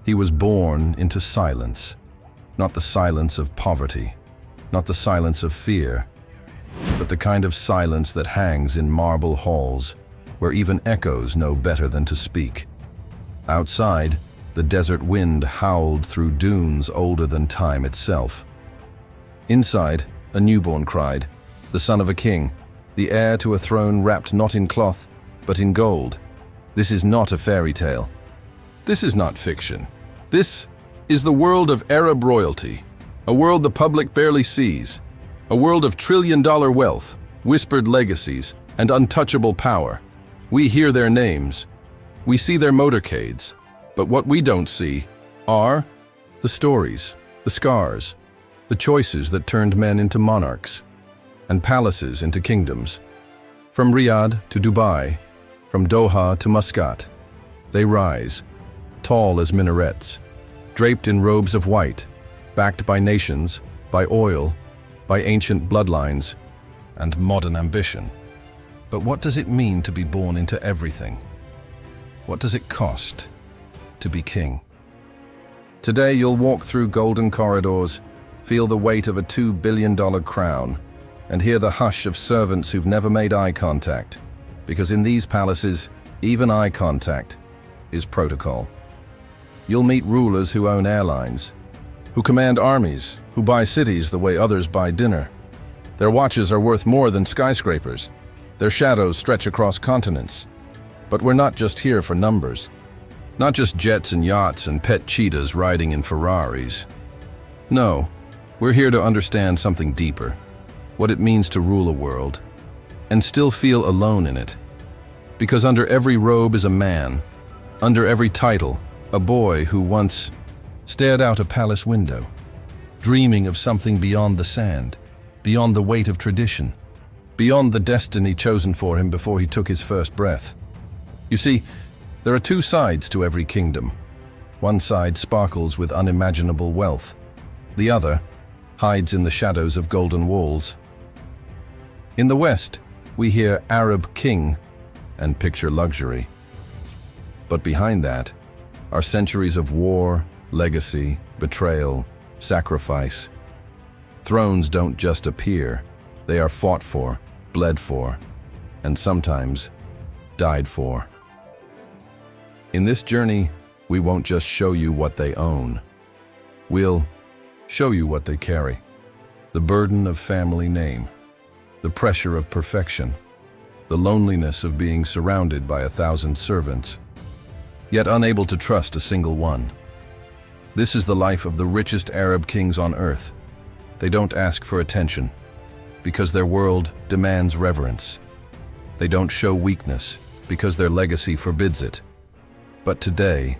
He was born into silence, not the silence of poverty, not the silence of fear, but the kind of silence that hangs in marble halls, where even echoes know better than to speak. Outside, the desert wind howled through dunes older than time itself. Inside, a newborn cried, the son of a king, the heir to a throne wrapped not in cloth, but in gold. This is not a fairy tale. This is not fiction. This is the world of Arab royalty, a world the public barely sees, a world of trillion-dollar wealth, whispered legacies, and untouchable power. We hear their names. We see their motorcades. But what we don't see are the stories, the scars, the choices that turned men into monarchs, and palaces into kingdoms. From Riyadh to Dubai, from Doha to Muscat, they rise, tall as minarets, draped in robes of white, backed by nations, by oil, by ancient bloodlines, and modern ambition. But what does it mean to be born into everything? What does it cost to be king? Today you'll walk through golden corridors, feel the weight of a $2 billion crown, and hear the hush of servants who've never made eye contact, because in these palaces, even eye contact is protocol. You'll meet rulers who own airlines, who command armies, who buy cities the way others buy dinner. Their watches are worth more than skyscrapers. Their shadows stretch across continents. But we're not just here for numbers. Not just jets and yachts and pet cheetahs riding in Ferraris. No, we're here to understand something deeper. What it means to rule a world, and still feel alone in it. Because under every robe is a man, under every title, a boy who once stared out a palace window, dreaming of something beyond the sand, beyond the weight of tradition, beyond the destiny chosen for him before he took his first breath. You see, there are two sides to every kingdom. One side sparkles with unimaginable wealth. The other hides in the shadows of golden walls. In the West, we hear Arab king and picture luxury. But behind that are centuries of war, legacy, betrayal, sacrifice. Thrones don't just appear. They are fought for, bled for, and sometimes died for. In this journey, we won't just show you what they own. We'll show you what they carry. The burden of family name, the pressure of perfection, the loneliness of being surrounded by 1,000 servants, yet unable to trust a single one. This is the life of the richest Arab kings on earth. They don't ask for attention, because their world demands reverence. They don't show weakness, because their legacy forbids it. But today,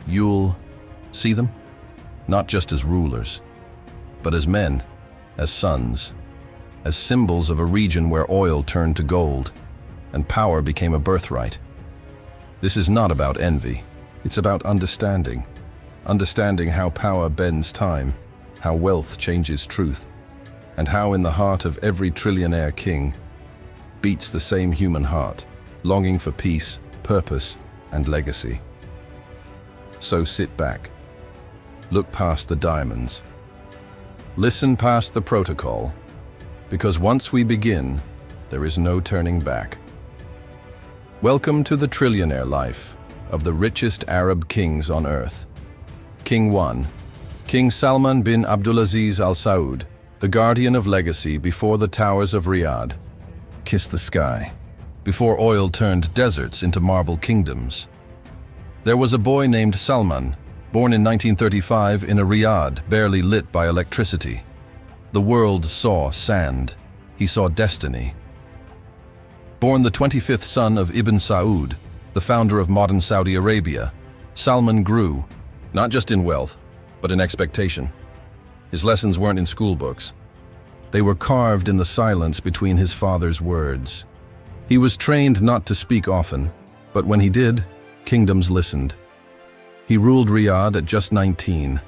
you'll see them, not just as rulers, but as men, as sons, as symbols of a region where oil turned to gold, and power became a birthright. This is not about envy. It's about understanding. Understanding how power bends time, how wealth changes truth, and how in the heart of every trillionaire king beats the same human heart, longing for peace, purpose, and legacy. So sit back. Look past the diamonds. Listen past the protocol, because once we begin, there is no turning back. Welcome to the Trillionaire Life of the richest Arab kings on earth. King 1. King Salman bin Abdulaziz Al Saud, the guardian of legacy before the towers of Riyadh kissed the sky, before oil turned deserts into marble kingdoms. There was a boy named Salman, born in 1935 in a Riyadh barely lit by electricity. The world saw sand. He saw destiny. Born the 25th son of Ibn Saud, the founder of modern Saudi Arabia, Salman grew, not just in wealth, but in expectation. His lessons weren't in school books. They were carved in the silence between his father's words. He was trained not to speak often, but when he did, kingdoms listened. He ruled Riyadh at just 19,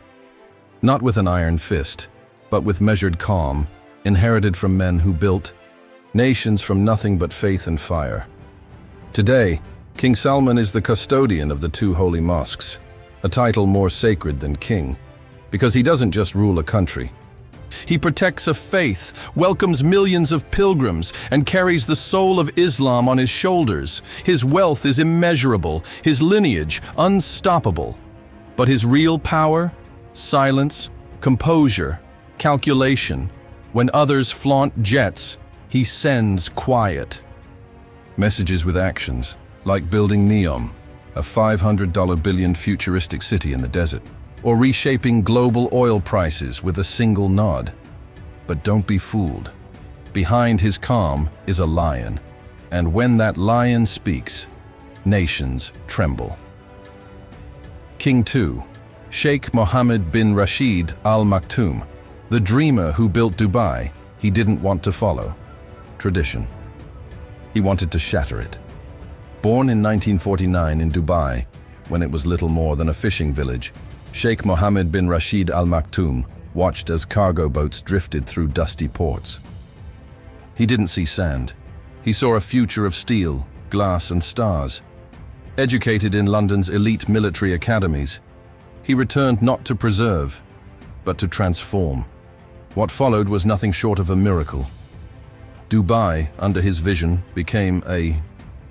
not with an iron fist, but with measured calm, inherited from men who built nations from nothing but faith and fire. Today, King Salman is the custodian of the two holy mosques, a title more sacred than king, because he doesn't just rule a country. He protects a faith, welcomes millions of pilgrims, and carries the soul of Islam on his shoulders. His wealth is immeasurable, his lineage unstoppable. But his real power? Silence, composure, calculation. When others flaunt jets, he sends quiet. Messages with actions, like building Neom, a $500 billion futuristic city in the desert, or reshaping global oil prices with a single nod. But don't be fooled. Behind his calm is a lion, and when that lion speaks, nations tremble. King 2, Sheikh Mohammed bin Rashid Al Maktoum, the dreamer who built Dubai. He didn't want to follow tradition. He wanted to shatter it. Born in 1949 in Dubai, when it was little more than a fishing village, Sheikh Mohammed bin Rashid Al Maktoum watched as cargo boats drifted through dusty ports. He didn't see sand. He saw a future of steel, glass, and stars. Educated in London's elite military academies, he returned not to preserve, but to transform. What followed was nothing short of a miracle. Dubai, under his vision, became a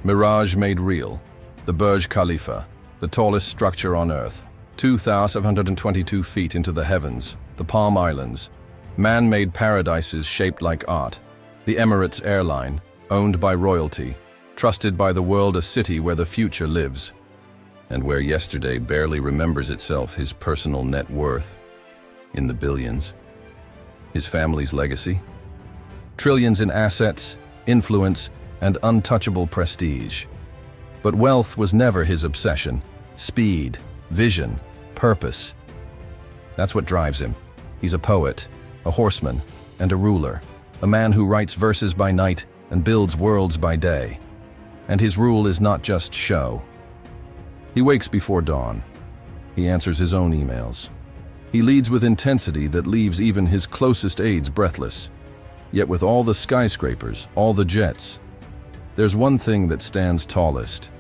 mirage made real. The Burj Khalifa, the tallest structure on Earth, 2,722 feet into the heavens, the Palm Islands, man-made paradises shaped like art, the Emirates airline, owned by royalty, trusted by the world, a city where the future lives, and where yesterday barely remembers itself, his personal net worth in the billions, his family's legacy, trillions in assets, influence, and untouchable prestige. But wealth was never his obsession. Speed, vision, purpose. That's what drives him. He's a poet, a horseman, and a ruler, a man who writes verses by night and builds worlds by day. And his rule is not just show. He wakes before dawn. He answers his own emails. He leads with intensity that leaves even his closest aides breathless. Yet with all the skyscrapers, all the jets, there's one thing that stands tallest.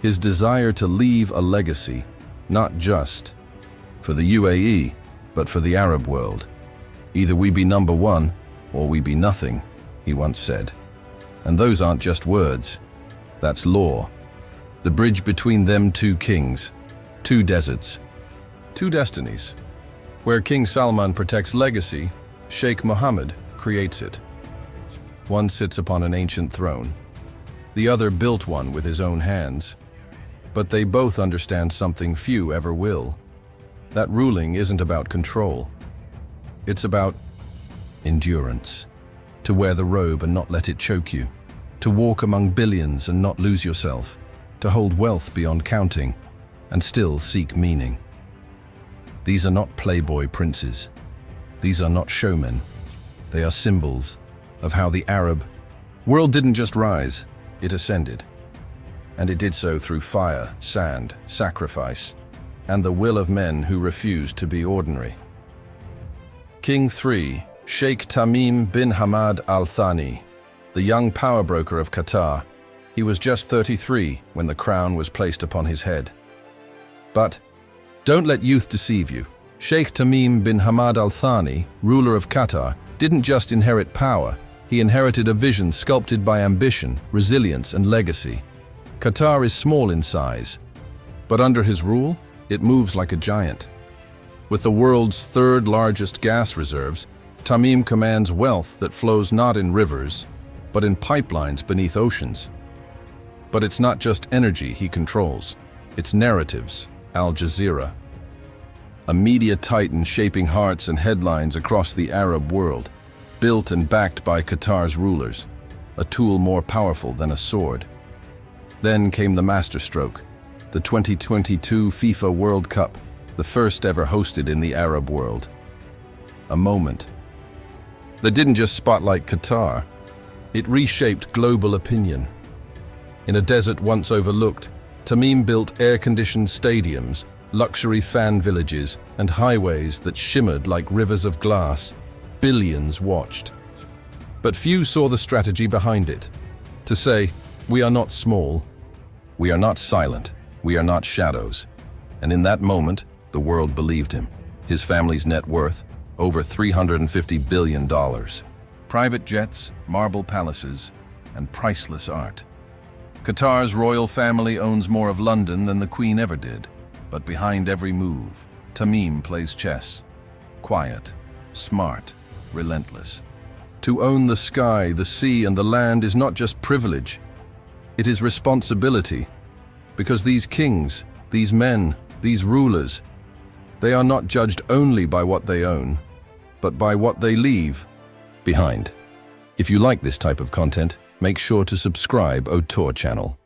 His desire to leave a legacy, not just for the UAE, but for the Arab world. Either we be number one, or we be nothing, he once said. And those aren't just words. That's law. The bridge between them two kings, two deserts, two destinies. Where King Salman protects legacy, Sheikh Mohammed creates it. One sits upon an ancient throne. The other built one with his own hands. But they both understand something few ever will. That ruling isn't about control. It's about endurance. To wear the robe and not let it choke you. To walk among billions and not lose yourself. To hold wealth beyond counting and still seek meaning. These are not playboy princes. These are not showmen. They are symbols of how the Arab world didn't just rise, it ascended. And it did so through fire, sand, sacrifice, and the will of men who refused to be ordinary. King 3, Sheikh Tamim bin Hamad Al Thani, the young power broker of Qatar. He was just 33 when the crown was placed upon his head. But don't let youth deceive you. Sheikh Tamim bin Hamad Al Thani, ruler of Qatar, didn't just inherit power. He inherited a vision sculpted by ambition, resilience, and legacy. Qatar is small in size, but under his rule, it moves like a giant. With the world's third largest gas reserves, Tamim commands wealth that flows not in rivers, but in pipelines beneath oceans. But it's not just energy he controls, it's narratives. Al Jazeera, a media titan shaping hearts and headlines across the Arab world, built and backed by Qatar's rulers, a tool more powerful than a sword. Then came the masterstroke, the 2022 FIFA World Cup, the first ever hosted in the Arab world. A moment that didn't just spotlight Qatar, it reshaped global opinion. In a desert once overlooked, Tamim built air-conditioned stadiums, luxury fan villages, and highways that shimmered like rivers of glass. Billions watched. But few saw the strategy behind it. To say, we are not small, we are not silent, we are not shadows. And in that moment, the world believed him. His family's net worth, over $350 billion. Private jets, marble palaces, and priceless art. Qatar's royal family owns more of London than the Queen ever did. But behind every move, Tamim plays chess. Quiet, smart, relentless. To own the sky, the sea, and the land is not just privilege. It is responsibility. Because these kings, these men, these rulers, they are not judged only by what they own, but by what they leave behind. If you like this type of content, make sure to subscribe to our channel.